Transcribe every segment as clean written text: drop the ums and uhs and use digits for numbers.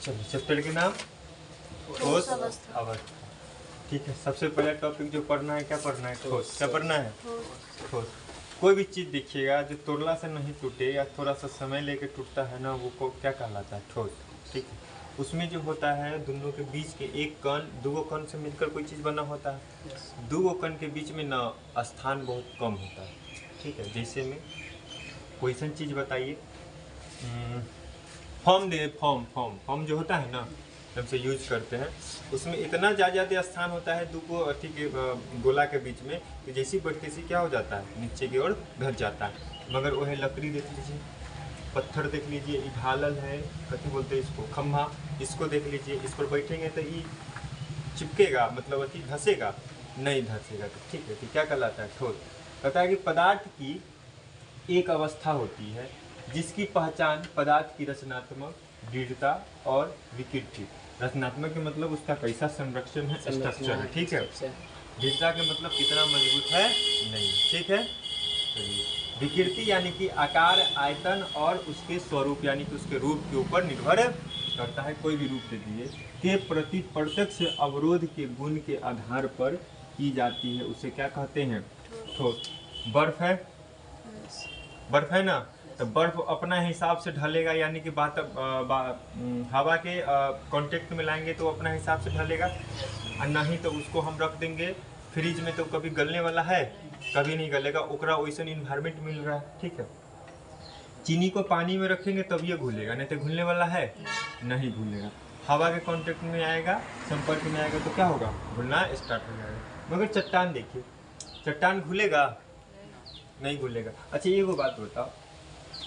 चलिए चैप्टर के नाम ठोस अवस्था। ठीक है, सबसे पहला टॉपिक जो पढ़ना है, क्या पढ़ना है? ठोस। क्या पढ़ना है? ठोस। कोई भी चीज़ देखिएगा जो तोड़ला से नहीं टूटे या थोड़ा सा समय लेके टूटता है ना, वो को क्या कहलाता है? ठोस। ठीक है, उसमें जो होता है दोनों के बीच के एक कण, दो कण से मिलकर कोई चीज़ बना होता है। दो कण के बीच में ना स्थान बहुत कम होता है। ठीक है, जैसे में क्वेश्चन चीज़ बताइए। फॉर्म दे, फॉर्म जो होता है ना, हमसे यूज करते हैं, उसमें इतना ज़्यादा स्थान होता है दो को अथी के गोला के बीच में कि जैसी बढ़ते से क्या हो जाता है, नीचे की ओर घट जाता है। मगर वह लकड़ी देख लीजिए, पत्थर देख लीजिए, ये ढालल है, कथी बोलते हैं इसको, खम्भा, इसको देख लीजिए, इस पर बैठेंगे तो ये चिपकेगा, मतलब अथी धसेगा नहीं, धसेगा। तो ठीक है, तो क्या कहलाता है? ठोस। कहता है कि पदार्थ की एक अवस्था होती है जिसकी पहचान पदार्थ की रचनात्मक दृढ़ता और विकृति। रचनात्मक के मतलब उसका कैसा संरक्षण है, स्ट्रक्चर है। ठीक है, दृढ़ता के मतलब कितना मजबूत है, नहीं। ठीक है, विकृति यानी कि आकार, आयतन और उसके स्वरूप यानी कि उसके रूप के ऊपर निर्भर करता है। कोई भी रूप दे दिए के प्रति प्रत्यक्ष अवरोध के गुण के आधार पर की जाती है, उसे क्या कहते हैं? ठोस। बर्फ है, बर्फ है ना, तो बर्फ अपना हिसाब से ढलेगा, यानी कि हवा के कांटेक्ट में लाएंगे तो अपना हिसाब से ढलेगा, और नहीं तो उसको हम रख देंगे फ्रिज में तो कभी गलने वाला है, कभी नहीं गलेगा, ओकरा वैसा इन्वायरमेंट मिल रहा है। ठीक है, चीनी को पानी में रखेंगे तब ये घुलेगा, नहीं तो घुलने वाला है, नहीं घुलेगा। हवा के कांटेक्ट में आएगा, संपर्क में आएगा तो क्या होगा, घुलना स्टार्ट हो जाएगा। मगर चट्टान देखिए, चट्टान घुलेगा, नहीं घुलेगा। अच्छा एगो बात बताओ,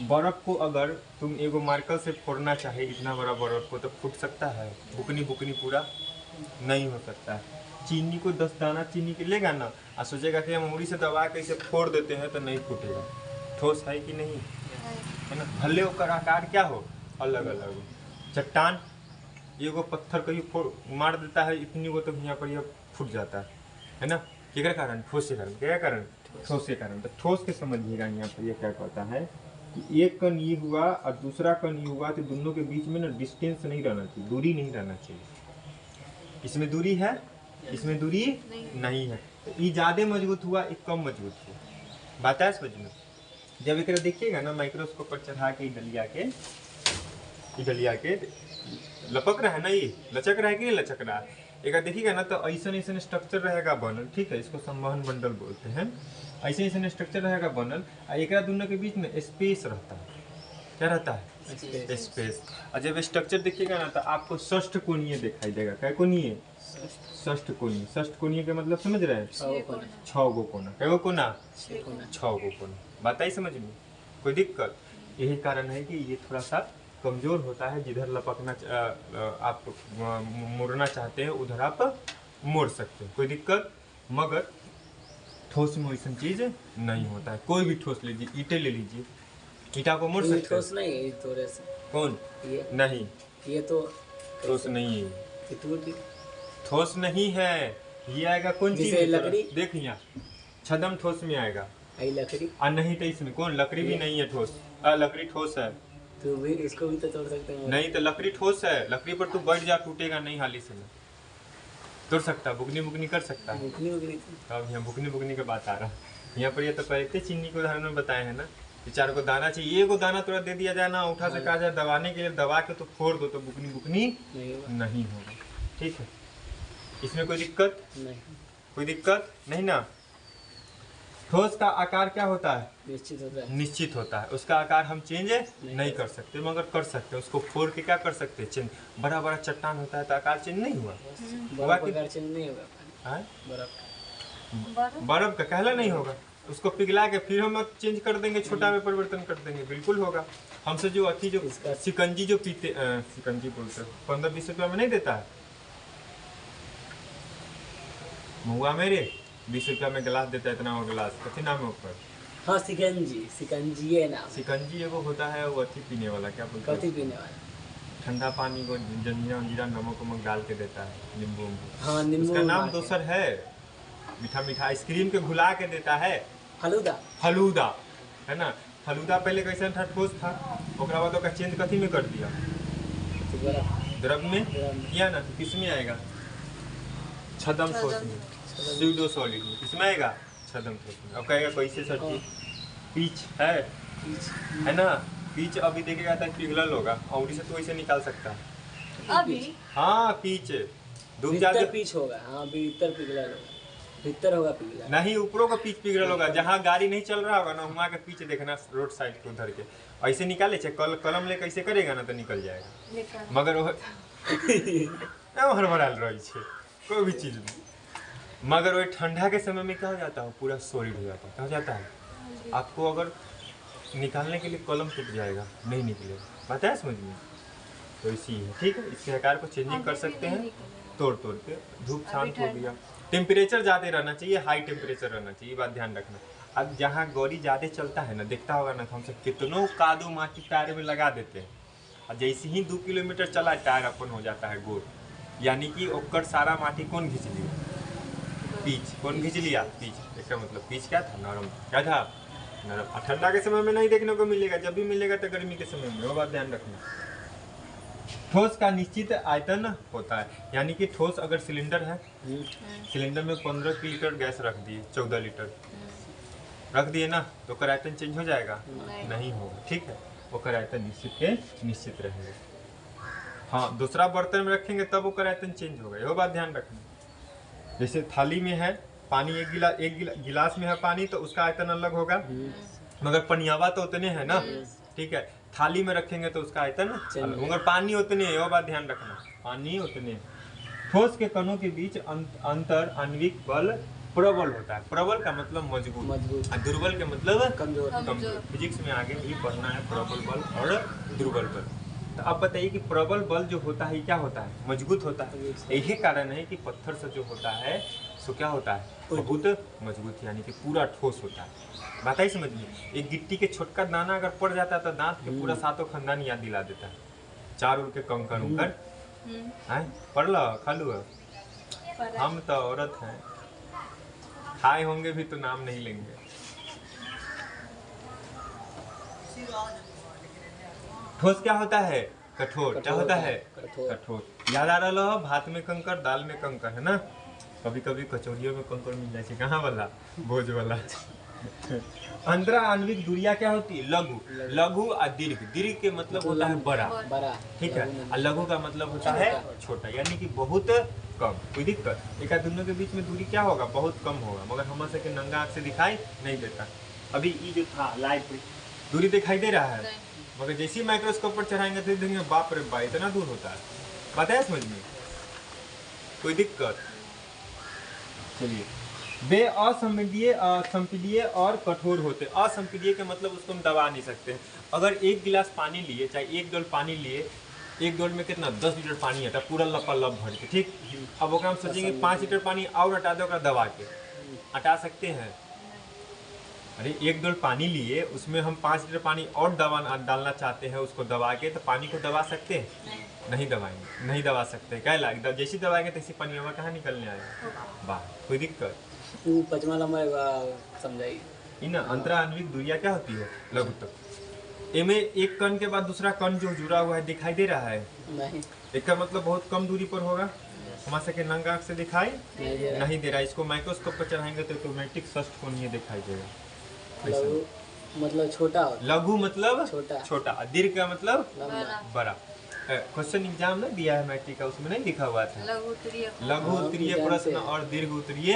बर्फ को अगर तुम एगो मार्कर से फोड़ना चाहे इतना बड़ा बर्फ को, तो फूट सकता है? बुकनी बुकनी पूरा नहीं हो सकता है। चीनी को 10 दाना चीनी के लेगा ना, और सोचेगा कि हम उंगली से दबा के इसे फोड़ देते हैं, तो नहीं फूटेगा। ठोस है कि नहीं है ना? भले ओकर आकार क्या हो, अलग अलग हो। चट्टान एगो पत्थर कहीं फोड़ मार देता है इतनी वो, तो यहाँ पर यह फूट जाता है ना? क्या कारण? ठोस के कारण। क्या कारण? ठोस के कारण। तो ठोस के समझिएगा, यहाँ पर यह क्या कहता है कि एक कण ये हुआ और दूसरा कण ये हुआ, तो दोनों के बीच में ना डिस्टेंस नहीं रहना चाहिए, दूरी नहीं रहना चाहिए। इसमें दूरी है, इसमें दूरी नहीं है, तो ये ज़्यादा मजबूत हुआ, एक कम मजबूत हुआ। बात है समझ में? जब एक देखिएगा ना माइक्रोस्कोप पर चढ़ा के डलिया के लपक रहा है ना, ये लचक रहा है कि नहीं लचक रहा है, एक देखिएगा ना, तो ऐसा ऐसा स्ट्रक्चर रहेगा बनल। ठीक है, इसको संवहन मंडल बोलते हैं। ऐसे ऐसे स्ट्रक्चर रहेगा बनल, और एक दोनों के बीच में स्पेस रहता है। क्या रहता है? स्पेस। और जब स्ट्रक्चर देखिएगा ना, तो आपको षष्ठ कोणीय दिखाई देगा। क्या कोणीय? षष्ठ कोणीय। षष्ठ कोणीय का मतलब समझ रहे हैं? 6 गो कोना। क्या गो कोना? 6 गो कोना। बात आई समझ में? कोई दिक्कत? यही कारण है कि ये थोड़ा सा कमजोर होता है, जिधर लपकना आप मोड़ना चाहते हैं उधर आप मोड़ सकते हैं, कोई दिक्कत। मगर ठोस में वैसा चीज नहीं होता है। कोई भी ठोस लीजिए, ईंटें ले लीजिए, ईंटा को मोड़ सकते हैं? ठोस नहीं है थोड़े से। कौन? ये नहीं, ये तो ठोस नहीं है, ये ठोस नहीं है। ये आएगा कौन चीज? लकड़ी। देख यहाँ छदम ठोस में आएगा, लकड़ी। और नहीं तो इसमें कौन? लकड़ी भी नहीं है ठोस। लकड़ी ठोस है तो भी इसको भी तो तोड़ सकते हैं। नहीं तो लकड़ी ठोस है, लकड़ी पर तू बैठ जा, टूटेगा नहीं, हाली से नहीं तोड़ सकता, बुकनी बुकनी कर सकता है। बुकनी बुकनी अब यहाँ बुकनी बुकनी का बात आ रहा है यहाँ पर। ये तो पहले चीनी के उदाहरण में बताए हैं ना, 4 को दाना चाहिए, एक को दाना थोड़ा दे दिया जाए ना, उठा से कहा जाए दबाने के लिए, दबा के तो फोड़ दो, तो बुकनी बुकनी नहीं होगा। ठीक है, इसमें कोई दिक्कत नहीं, कोई दिक्कत नहीं ना। ठोस का आकार क्या होता है? निश्चित होता है। निश्चित होता है, उसका आकार हम चेंज नहीं कर सकते, मगर कर सकते हैं उसको फोड़ के। क्या कर सकते हैं? चेंज। बड़ा बड़ा चट्टान होता है तो आकार चेंज नहीं हुआ, चेंज नहीं होगा। बर्फ का कहला नहीं होगा, उसको पिघला के फिर हम चेंज कर देंगे, छोटा में परिवर्तन कर देंगे, बिल्कुल होगा। हमसे जो अथी जो सिकंजी जो पीते, सिकंजी बोलते 15-20 रुपया में नहीं देता है महुआ मेरे, 20 रुपया में गिलास देता है, इतना वो गिलास कथी नाम है ऊपर? हाँ सिकंजी है नाम। सिकंजी एगो होता है वो अथी पीने वाला, क्या बोलते हैं? कथी पीने वाला? ठंडा पानी को जंजीरा वंजीरा नमक वमक डाल के देता है, नींबू। हाँ नींबू। उसका नाम दूसर है, मीठा मीठा आइसक्रीम के घुला के देता है, फलूदा। फलूदा है ना। फलूदा पहले कैसे था? ठोस था, ओकरा बाद ओकरा चेंज कथी में कर दिया? द्रव में द्रव में। किया ना तो किस में आएगा? छदम ठोस में। स्यूडो सॉलिड में किस में आएगा? छदम ठोस में। अब कहेगा कैसे सर जी? पिच है ना, पिच अभी देखेगा तो पिघलल होगा, और इसे तो इसे निकाल सकता है। अभी हाँ पिच डूब भीतर जाके पीछ होगा, हाँ भीतर पिघला होगा, भीतर होगा पिघला। नहीं, ऊपरों का पिच पिघलल होगा, जहाँ गाड़ी नहीं चल रहा होगा ना वहाँ का पिच देखना रोड साइड को उधर के ऐसे निकाले छे, कलम ले कैसे करेगा ना तो निकल जाएगा। निकाल मगर वो हड़बड़ाल रही छे कोई भी चीज में। मगर वो ठंडा के समय में क्या हो जाता है? पूरा सॉलिड हो जाता है। क्या हो जाता है? आपको अगर निकालने के लिए कलम टूट जाएगा, नहीं निकलेगा। बात है समझ में? तो इसी है, ठीक है। इसके आकार को चेंजिंग कर सकते हैं तोड़ के। धूप शांत हो गया। टेम्परेचर ज़्यादा रहना चाहिए, हाई टेम्परेचर रहना चाहिए, बात ध्यान रखना। अब जहाँ गौरी ज़्यादा चलता है ना, देखता होगा ना, हम सब कितनों कादू माटी टायर में लगा देते हैं, और जैसे ही 2 किलोमीटर चला टायर अपन हो जाता है गोल। यानी कि ओकर सारा माटी कौन खींच लिया? पीच। कौन खींच लिया? पीच। इसका मतलब पीच क्या था? नरम। क्या था? नरम। ठंडा के समय में नहीं देखने को मिलेगा, जब भी मिलेगा तो गर्मी के समय में। वो बात ध्यान रखना। ठोस का निश्चित आयतन होता है, यानी कि ठोस अगर सिलेंडर है, सिलेंडर में 15 लीटर गैस रख दिए, 14 लीटर रख दिए ना, तो ओकर आयतन चेंज हो जाएगा? नहीं होगा, ठीक है। ओकर आयतन निश्चित के निश्चित रहेगा। हाँ, दूसरा बर्तन में रखेंगे तब ओकर आयतन चेंज होगा, यह बात ध्यान रखना। जैसे थाली में है पानी, एक गिलास में है पानी, तो उसका आयतन अलग होगा, मगर पनियावा तो उतने है ना, ठीक है। थाली में रखेंगे तो उसका आयतन अलग, मगर पानी उतने है, वो बात ध्यान रखना, पानी उतने है। ठोस के कणों के बीच अंतर आणविक बल प्रबल होता है। प्रबल का मतलब मजबूत, और दुर्बल के मतलब कमजोर। फिजिक्स में आगे भी पढ़ना है प्रबल बल और दुर्बल बल। तो अब बताइए कि प्रबल बल जो होता है क्या होता है? मजबूत होता है। यही कारण है कि पत्थर से जो होता है सो क्या होता है? बहुत मजबूत, यानी कि पूरा ठोस होता है। बताइए समझ में? एक गिट्टी के छोटका दाना अगर पड़ जाता है तो दांत के पूरा सातों खानदान याद दिला देता है। चार उड़ के कंकर उकर पढ़ लो, खा लो। हम तो औरत हैं, खाए होंगे भी तो नाम नहीं लेंगे। ठोस क्या होता है? कठोर। क्या होता है? कठोर। याद आ रहा हो? भात में कंकर, दाल में कंकर, है ना। कभी कभी कचौड़ियों में कंकर मिल जाए, कहाँ वाला? भोज वाला। अंतरा आणविक दूरिया क्या होती है? लघु। लघु और दीर्घ। दीर्घ के मतलब होता है बड़ा, ठीक है, और लघु का मतलब होता है छोटा, यानी कि बहुत कम। कोई दिक्कत? एक दोनों के बीच में दूरी क्या होगा? बहुत कम होगा, मगर हम सके नंगा आँख से दिखाई नहीं देता। अभी ये जो था लाइट दूरी दिखाई दे रहा है, मगर जैसे ही माइक्रोस्कोप पर चढ़ाएंगे तो देखेंगे बाप रे बाप इतना दूर होता है। बात है समझ में? कोई दिक्कत? चलिए, वे असंपीडीय और कठोर होते। असंपीडीय के मतलब उसको हम दबा नहीं सकते। अगर एक गिलास पानी लिए, चाहे एक डोल पानी लिए, एक डोल में कितना 10 लीटर पानी आता, पूरा लपालप भर के, ठीक। अब हम सोचेंगे 5 लीटर पानी और हटा दो, दबा के हटा सकते हैं? अरे एक डोल पानी लिए, उसमें हम 5 लीटर पानी और डालना चाहते हैं, उसको दबा के, तो पानी को दबा सकते हैं? नहीं दबाएंगे, नहीं दबा सकते। क्या लगा? जैसे दबाएंगे तैसे पानी हवा कहाँ निकलने आएगा? वाह, कोई दिक्कत? पचमा लंबा समझाइए। इन अंतरा आणविक दूरिया क्या होती है? लघुत्तम। इनमें एक कण के बाद दूसरा कण जो जुड़ा हुआ है दिखाई दे रहा है? नहीं। एक का मतलब बहुत कम दूरी पर होगा, हमारे सके नंगा आँख से दिखाई नहीं दे रहा। इसको माइक्रोस्कोप पर चढ़ाएंगे तो ऑटोमेटिक षष्ठ कोणीय दिखाई देगा। लघु मतलब छोटा होता। लघु मतलब छोटा। छोटा। दीर्घ का मतलब लंबा। बड़ा। क्वेश्चन एग्जाम में दिया है मैट्रिक का, उसमें नहीं लिखा हुआ था? लघु उत्तरीय प्रश्न और दीर्घ उत्तरीय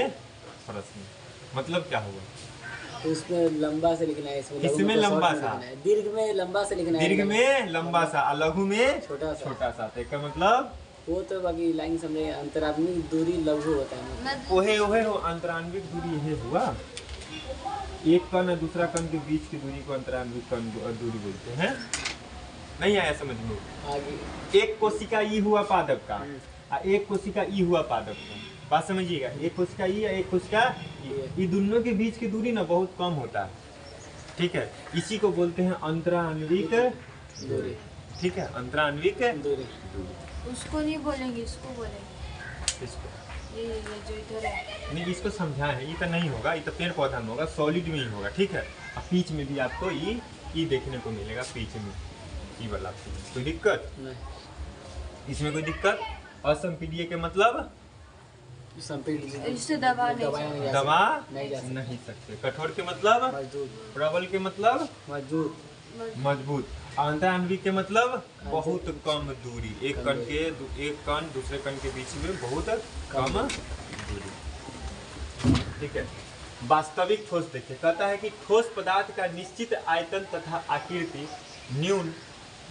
प्रश्न मतलब क्या हुआ? तो उसमें लंबा से लिखना है, इसमें लंबा सा, दीर्घ में लंबा से लिखना है, दीर्घ में लंबा सा, लघु में छोटा सा। इसका मतलब वो तो बाकी लाइन समझे। अंतराणविक दूरी लघु होता है। ओहे हो अंतराणविक दूरी ये हुआ। एक कण और दूसरा कण के बीच की दूरी को अंतराणविक दूरी बोलते हैं। नहीं आया समझ में? आगे एक कोशिका ई हुआ पादप का, और एक कोशिका ई हुआ पादप का। बात समझिएगा, एक कोशिका ई या एक कोशिका ई, ये दोनों के बीच की दूरी ना बहुत कम होता है, ठीक है। इसी को बोलते हैं अंतराणविक दूरी, ठीक है, अंतराणविक दूरी। उसको नहीं बोलेंगे, इसको बोलेंगे। इसको ये जो इधर है, नहीं, इसको समझा है। ये तो नहीं होगा, ये तो पेड़ पौधा में होगा, सॉलिड में ही होगा, ठीक है। और बीच में भी आपको ये देखने को मिलेगा, बीच में ये वाला। कोई दिक्कत? नहीं। इसमें कोई दिक्कत? असंपीड्य के मतलब संपीड़ित इससे दबा नहीं दबाया नहीं जा दबा नहीं जा सकता। नहीं सकते। कठोर के मतलब? मजबूत प्रबल के मतलब? मजबूत मजबूत। अंतराणविक के मतलब? बहुत कम दूरी, एक कण दूसरे कण के बीच में बहुत कम दूरी। ठीक है। वास्तविक ठोस देखिए, कहता है कि ठोस पदार्थ का निश्चित आयतन तथा आकृति, न्यून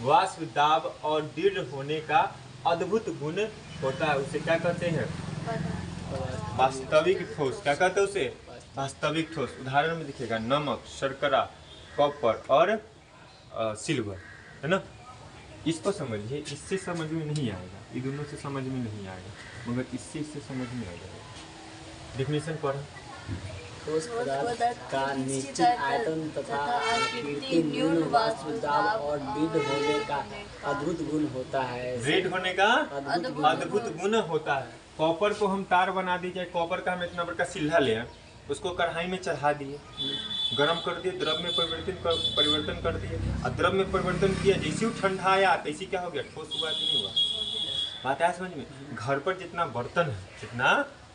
वाष्प दाब और दृढ़ होने का अद्भुत गुण होता है। उसे क्या कहते हैं? वास्तविक ठोस। क्या कहते हैं उसे? वास्तविक ठोस। उदाहरण में दिखेगा नमक, शर्करा, कॉपर और सिल्वर, है ना। इसको समझिए, इससे समझ में नहीं आएगा, ये दोनों से समझ में नहीं आएगा, मगर इससे समझ में आ जाएगा। डेफिनेशन पढ़ो। ठोस पदार्थ का निश्चित आयतन तथा आकृति, न्यून वाष्प दाब और दृढ़ होने का अद्भुत गुण होता है। दृढ़ होने का अद्भुत अद्भुत गुण होता है। कॉपर को हम तार बना दीजिए, कॉपर का हम इतना बड़ा सिल्हा ले आए, उसको कढ़ाई में चढ़ा दिए, गरम कर दिए, द्रव में परिवर्तन कर दिए, और द्रव में परिवर्तन किया, जैसे ही ठंडा आया तैसे क्या हो गया? ठोस हुआ कि नहीं हुआ? बात है समझ में। घर पर जितना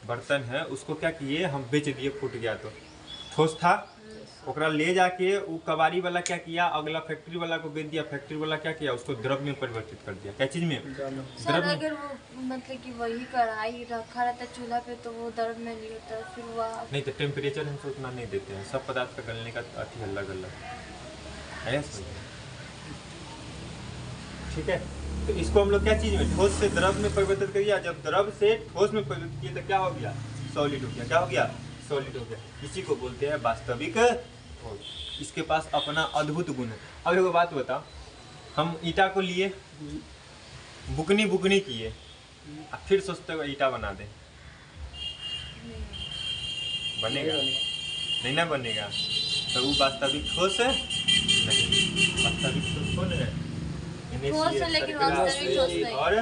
बर्तन है उसको क्या किए हम? बेच दिए, फूट गया तो ठोस था। ओकरा ले जाके वो कबाड़ी वाला क्या किया? अगला फैक्ट्री वाला को बेच दिया, फैक्ट्री वाला क्या किया? उसको द्रव में परिवर्तित कर दिया। क्या चीज में? सर अगर वो मतलब कि वही कढ़ाई रखा रहता चूल्हा पे तो वो दर्द में नहीं होता, फिर वह नहीं तो टेम्परेचर हमसे उतना नहीं देते हैं, सब पदार्थ का गलने का अति अलग अलग है। ठीक है। तो इसको हम लोग क्या चीज में? ठोस से द्रव में परिवर्तित करिए। जब द्रव से ठोस में परिवर्तित किए तो क्या हो गया? सॉलिड हो गया। क्या हो गया? सॉलिड हो गया। इसी को बोलते हैं वास्तविक ठोस। इसके पास अपना अद्भुत गुण है। अब एक बात बताओ, हम ईटा को लिए, बुकनी किए, और फिर सोचते हुए ईटा बना दें, बनेगा? नहीं ना बनेगा। तो वो वास्तविक ठोस है नहीं। वास्तविक ठोस कौन है? ठोस है लेकिन वास्तविक ठोस नहीं। और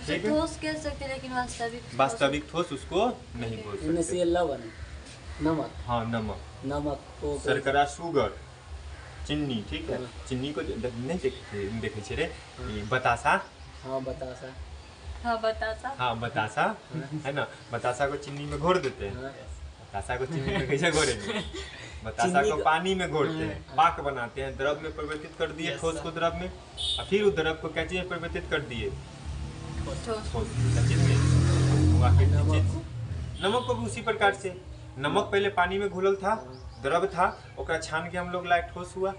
उसे ठोस कह सकते हैं लेकिन वास्तविक ठोस उसको नहीं बोल इनमें सकते। से लवण, नमक, हाँ, नमक को शर्करा, शुगर, चीनी। ठीक है। चीनी को नहीं देखे छे रे, बतासा। हाँ बतासा, हाँ बतासा है ना। बतासा को चीनी में घोर देते हैं। बतासा को चीनी में कैसे घोरेंगे? बतासा को पानी में घोरते हैं, पाक बनाते हैं, द्रव में परिवर्तित कर दिए, ठोस को द्रव में, और फिर उस द्रव को क्या चीज में परिवर्तित कर दिए? ठोस। चीज में नमक को भी उसी प्रकार से, नमक पहले पानी में घुलल था, द्रव था, ओकरा छान के हम लोग लाए, ठोस हुआ।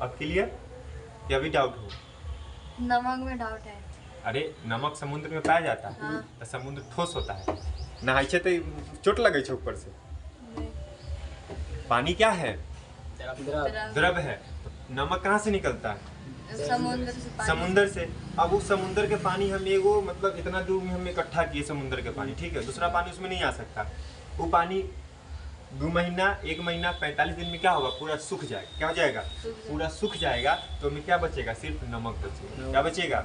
अब क्लियर या अभी डाउट हो? नमक में डाउट है। अरे नमक समुद्र में पाया जाता है। हाँ। तो समुद्र ठोस होता है, नहाई छे तो चोट लगे छे ऊपर से। पानी क्या है? द्रव है। तो नमक कहाँ से निकलता है? समुद्र से। अब उस समुद्र के पानी हम एगो मतलब इतना दूर में हम इकट्ठा किए समुद्र के पानी, ठीक है। दूसरा पानी उसमें नहीं आ सकता। वो पानी 2 महीना 1 महीना 45 दिन में क्या होगा? पूरा सूख जाएगा। क्या हो जाएगा? पूरा सूख जाएगा। तो हमें क्या बचेगा? सिर्फ नमक बचेगा। क्या बचेगा?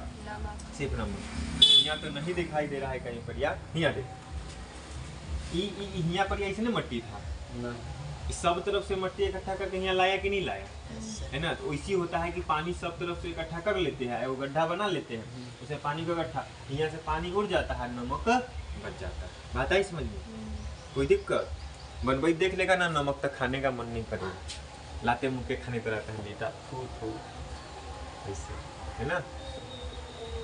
सिर्फ नमक। यहाँ तो नहीं दिखाई दे रहा है कहीं पर यार। यहाँ देख, यहाँ पर ऐसे ना मट्टी था, सब तरफ से मट्टी इकट्ठा करके यहाँ लाया कि नहीं लाया? है ना। तो इसी होता है कि पानी सब तरफ से इकट्ठा कर लेते हैं, वो गड्ढा बना लेते हैं, उसे पानी को इकट्ठा, यहाँ से पानी उड़ जाता है, नमक बच जाता है। बात आई समझ में? कोई दिक्कत? बनबई देख लेगा ना, नमक तक खाने का मन नहीं करेगा, लाते मुँह के खाने तो रहता है बेटा, थू ऐसे, है ना।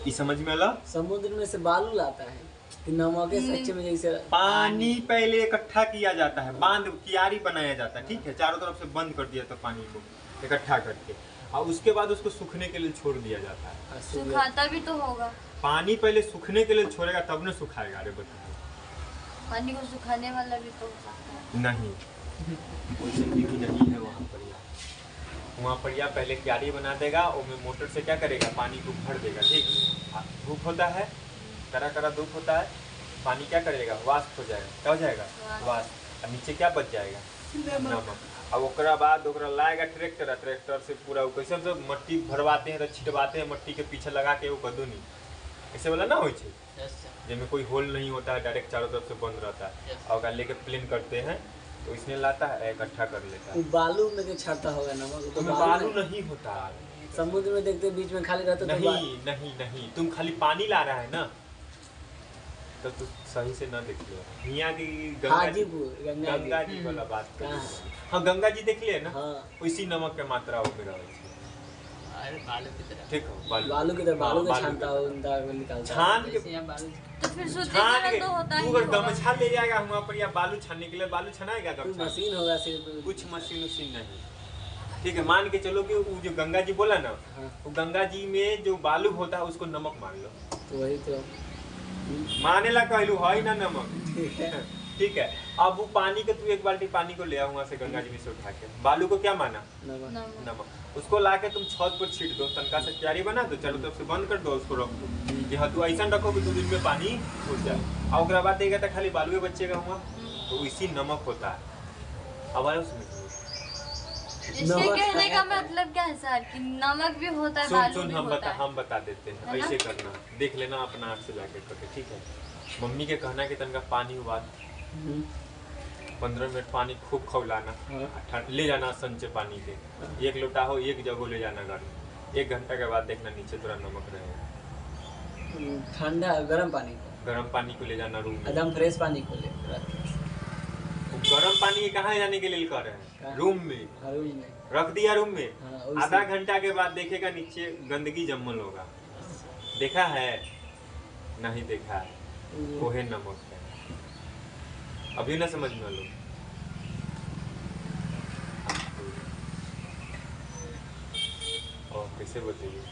ये समझ में आला? समुद्र में से बालू लाता है कि नमक के सच्चे में जैसे पानी पहले इकट्ठा किया जाता है, बांध कियारी बनाया जाता है, ठीक है। चारों तरफ से बंद कर दिया था पानी को इकट्ठा करके, और उसके बाद उसको सूखने के लिए छोड़ दिया जाता है। सुखाता भी तो होगा। पानी पहले सूखने के लिए छोड़ेगा तब न सुखाएगा। अरे बताओ, पानी को सुखाने वाला भी तो हो सकता है। नहीं, कोई भी नहीं है वहाँ पर। वहाँ पर या पहले क्यारी बना देगा, उसमें मोटर से क्या करेगा? पानी को भर देगा, ठीक। धूप होता है, कड़ा धूप होता है, पानी क्या करेगा? वाष्प हो जाएगा। क्या हो जाएगा? वाष्प। और नीचे क्या बच जाएगा? नमक। अब ओकरा बाद ओकरा लाएगा ट्रैक्टर, ट्रैक्टर से पूरा कैसे हम सब मट्टी भरवाते हैं, तो छिटवाते हैं मट्टी के पीछे लगा के, वो कदू नहीं ऐसे वाला ना हो, जिसमें कोई होल नहीं होता है, डायरेक्ट चारों तरफ से बंद रहता है, और लेके प्लेन करते हैं, तो इसमें लाता है, इकट्ठा कर लेता है। बालू में छाता होगा नमक, तो बालू नहीं होता, समुद्र में देखते बीच में खाली रहता नहीं नहीं नहीं, तुम खाली पानी ला रहा है ना, तो तू सही से ना देख लो। यहाँ की हाजीपुर गंगा जी वाला बात कर। कहाँ? हाँ गंगा जी देख लिए ना, हाँ। उसी नमक के मात्रा में रहे छै। अरे बालू की तरह, ठीक है, बालू की तरह, बालू हाँ, को छानता हो उनका निकालता छान के तो फिर छान शुद्धिकरण के तो होता ही तू अगर होगा। गमछा ले जाएगा वहाँ पर या बालू छानने के लिए, बालू छनाएगा कोई गमछा? मशीन होगा सिर्फ। कुछ मशीन उशीन नहीं। ठीक है, मान के चलो कि वो जो गंगा जी बोला ना, हाँ। वो गंगा जी में जो बालू होता है उसको नमक मान लो। तो वही तो माने ला कहलू है ना नमक। ठीक है। ठीक है, अब वो पानी के तू एक बाल्टी पानी को ले आ वहाँ से गंगा जी में से उठा के, बालू को क्या माना? नमक। नमक। उसको ला के तुम छत पर छीट दो, तनका से क्यारी बना दो, चारों तरफ से बंद कर दो, उसको रख दो कि हाँ तू ऐसा रखो कि 2 दिन में पानी छूट जाए, और उसके बाद देगा तो खाली बालू बचेगा हुआ, तो इसी नमक होता है। अब आया उसमें इसके कहने का मतलब क्या है सर कि नमक भी होता है, बालू सुन भी हम होता है। हम बता देते हैं, है ना? ऐसे करना, देख लेना अपना आँख से जाके करके। ठीक है, मम्मी के कहना कि तनका पानी उबाल, 15 मिनट पानी खूब खौलाना, ले जाना संचे पानी के, 1 लोटा हो 1 जगह ले जाना घर में, 1 घंटा के बाद देखना नीचे थोड़ा नमक रहेगा। ठंडा गर्म पानी को, गर्म पानी को ले जाना रूम में। एकदम फ्रेश पानी को ले गर्म पानी कहाँ जाने के लिए कर रहे हैं? कहाँ? रूम में रूम में रख दिया, रूम में हाँ, उसी- आधा घंटा के बाद देखेगा नीचे गंदगी जमल होगा। देखा है? नहीं देखा है, वो है नमक है। अभी ना समझ में लो। और कैसे बताइए?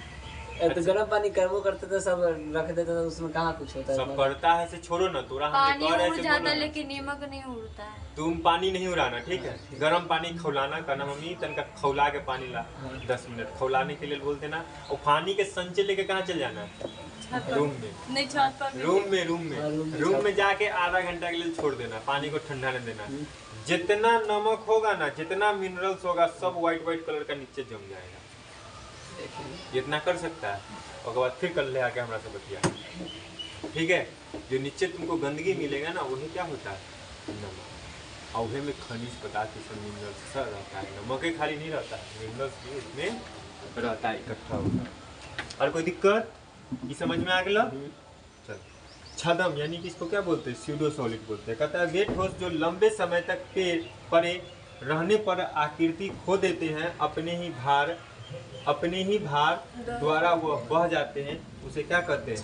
तो गर्म पानी करबो करते तो सब रख देते तो उसमें कहाँ कुछ होता है। सब करता है से छोड़ो ना, तोरा हमने पानी कह रहे उड़ से जाता बोलो है ना। लेकिन नमक नहीं उड़ता है। तुम पानी नहीं उड़ाना, ठीक है? गर्म पानी खौलाना, कहना मम्मी तनका खौला के पानी ला, 10 मिनट खौलाने के लिए बोल देना, और पानी के संचे लेके कहाँ चल जाना है? छत पर। रूम में। नहीं छत पर भी। रूम में हाँ, रूम में रूम में जाके आधा घंटा के लिए छोड़ देना, पानी को ठंडा नहीं देना। जितना नमक होगा ना, जितना मिनरल्स होगा, सब व्हाइट व्हाइट कलर का नीचे जम जाएगा। इतना कर सकता है, और बाद फिर कल ले आके हमारा से बतिया। ठीक है, जो नीचे तुमको गंदगी मिलेगा ना, वही क्या होता है? नमक। और वही में खनिज पदार्थ सब मिनरल्स सब रहता है, नमक ही खाली नहीं रहता है, मिनरल्स भी उसमें रहता है, इकट्ठा होता है। और कोई दिक्कत ये समझ में आ गया? चल, छदम यानी कि इसको क्या बोलते हैं? स्यूडो सॉलिड बोलते हैं। कहता है वे ठोस जो लंबे समय तक परे रहने पर आकृति खो देते हैं, अपने ही भार द्वारा वो बह जाते हैं, उसे क्या कहते हैं?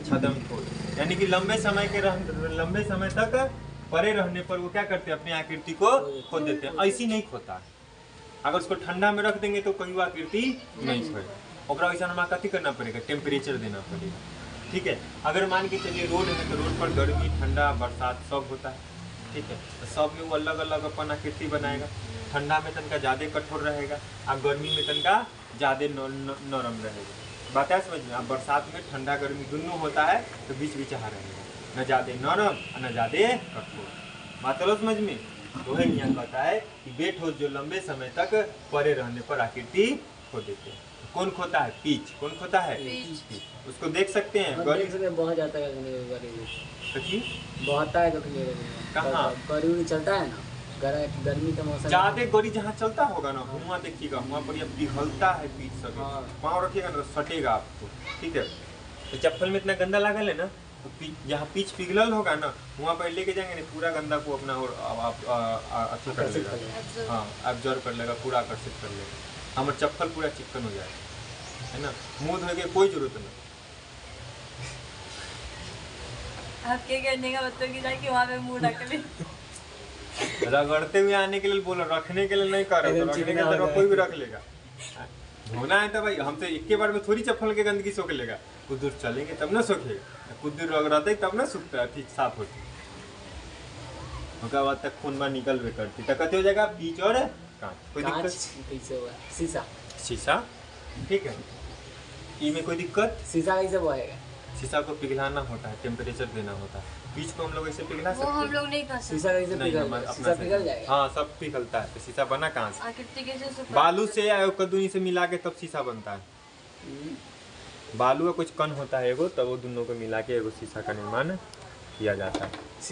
छदम ठोस। यानी कि लंबे समय तक परे रहने पर वो क्या करते हैं? अपनी आकृति को खो देते हैं। ऐसी नहीं खोता, अगर उसको ठंडा में रख देंगे तो कोई वो आकृति नहीं खोएगा। ओकरा वैसा हमारा कथी करना पड़ेगा? टेम्परेचर देना पड़ेगा। ठीक है, अगर मान के चलिए रोड है तो रोड पर गर्मी, ठंडा, बरसात सब होता है। ठीक है, तो सब में वो अलग अलग अपन आकृति बनाएगा। ठंडा में तनका ज़्यादा कठोर रहेगा, और गर्मी में तनका ज़्यादा नरम रहेगा। बात है समझ में? अब बरसात में ठंडा गर्मी दोनों होता है, तो बीच रहेगा, न ज़्यादा नरम और न ज़्यादा कठोर। बात लो समझ में? तो है यहाँ कहता है कि वे ठोस जो लंबे समय तक परे रहने पर आकृति खो देते हैं। कौन खोता है? पीच। कौन खोता है? पीच। उसको देख सकते हैं, बहुत जाता है बहता है कहाँ? गड़ी चलता है ना, गर्मी का मौसम ज्यादा गड़ी जहाँ चलता होगा ना, वहाँ देखिएगा, वहाँ पर यह पिघलता है पीच सब। हाँ। पाँव रखिएगा ना, सटेगा आपको। ठीक है, तो चप्पल में इतना गंदा लागल है ना, तो जहाँ पीच पिघलल होगा ना, वहाँ पर लेके जाएंगे ना, पूरा गंदा को अपना और अच्छा कर लेगा। हाँ, एब्जॉर्व कर लेगा, पूरा आकर्षित कर लेगा। हमारा चप्पल पूरा चिकन हो जाएगा, है ना? मुँह धोए के कोई जरूरत नहीं। आपके कहने का मतलब कि वहाँ पे मुंह रख ले। रगड़ते हुए आने के लिए बोला, रखने के लिए नहीं कर रहे, तो रखने के लिए कोई भी रख लेगा। धोना है तो भाई हमसे एक के बार में थोड़ी चप्पल के गंदगी सोख लेगा, कुछ दूर चलेंगे तब ना सोखेगा, कुछ दूर रगड़ाते तब ना सूखता है, ठीक साफ होती। उसके बाद तक खून में निकल करती, तो कहते हो जाएगा बीच और कांच। कोई दिक्कत? शीशा। शीशा, ठीक है, इसमें कोई दिक्कत? शीशा कैसे बहेगा? शीशा को पिघलाना होता है, टेम्परेचर देना होता है। बीच को हम लोग ऐसे पिघला सकते वो हम हैं? लोग नहीं कर सकते। शीशा कैसे नहीं, पिघल हमारे शीशा अपना पिघल जाएगा? हाँ, सब पिघलता है। तो शीशा बना कहाँ से? आकृति कैसे सुपर- बालू से या कद्दूनी से मिला के तब शीशा बनता है। बालू का कुछ कण होता है एगो, तब वो दोनों को मिला के एगो शीशा का निर्माण किया जाता है।